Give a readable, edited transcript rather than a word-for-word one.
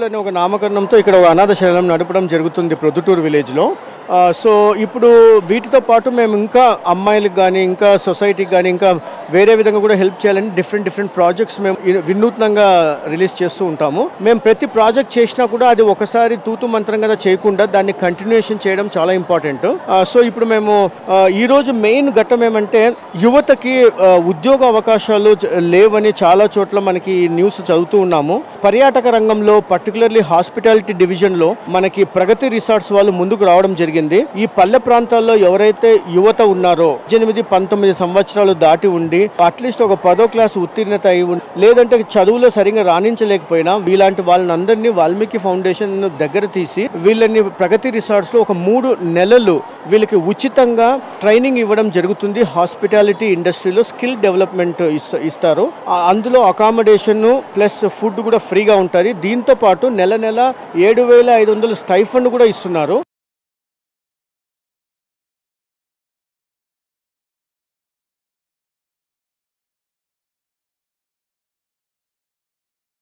అనే ఒక నామకరణంతో ఇక్కడ ఒక అనాథ శరణం నడపడం జరుగుతుంది ప్రొద్దుటూరు విలేజ్లో. సో ఇప్పుడు వీటితో పాటు మేము ఇంకా అమ్మాయిలకు కానీ ఇంకా సొసైటీకి కానీ ఇంకా వేరే విధంగా కూడా హెల్ప్ చేయాలని డిఫరెంట్ ప్రాజెక్ట్స్ మేము వినూత్నంగా రిలీజ్ చేస్తూ ఉంటాము. మేము ప్రతి ప్రాజెక్ట్ చేసినా కూడా అది ఒకసారి తూతు మంత్రం కదా చేయకుండా దాన్ని కంటిన్యూషన్ చేయడం చాలా ఇంపార్టెంట్. సో ఇప్పుడు మేము ఈరోజు మెయిన్ ఘట్టం ఏమంటే యువతకి ఉద్యోగ అవకాశాలు లేవని చాలా చోట్ల మనకి న్యూస్ చదువుతూ ఉన్నాము. పర్యాటక రంగంలో పర్టికులర్లీ హాస్పిటాలిటీ డివిజన్లో మనకి ప్రగతి రిసార్ట్స్ వాళ్ళు ముందుకు రావడం జరిగింది. ఈ పల్లె ప్రాంతాల్లో ఎవరైతే యువత ఉన్నారో 18-19 సంవత్సరాలు దాటి ఉండి అట్లీస్ట్ ఒక 10వ క్లాస్ ఉత్తీర్ణత అయి లేదంటే చదువులో సరిగా రాణించలేకపోయినా వీలాంటి వాళ్ళందరినీ వాల్మీకి ఫౌండేషన్ దగ్గర తీసి వీళ్ళని ప్రగతి రిసార్ట్స్ లో ఒక 3 నెలలు వీళ్ళకి ఉచితంగా ట్రైనింగ్ ఇవ్వడం జరుగుతుంది. హాస్పిటాలిటీ ఇండస్ట్రీలో స్కిల్ డెవలప్మెంట్ ఇస్తారు. అందులో అకామిడేషన్ ప్లస్ ఫుడ్ కూడా ఫ్రీగా ఉంటుంది. దీంతో పాటు నెల 7,500 స్టైఫండ్ కూడా ఇస్తున్నారు.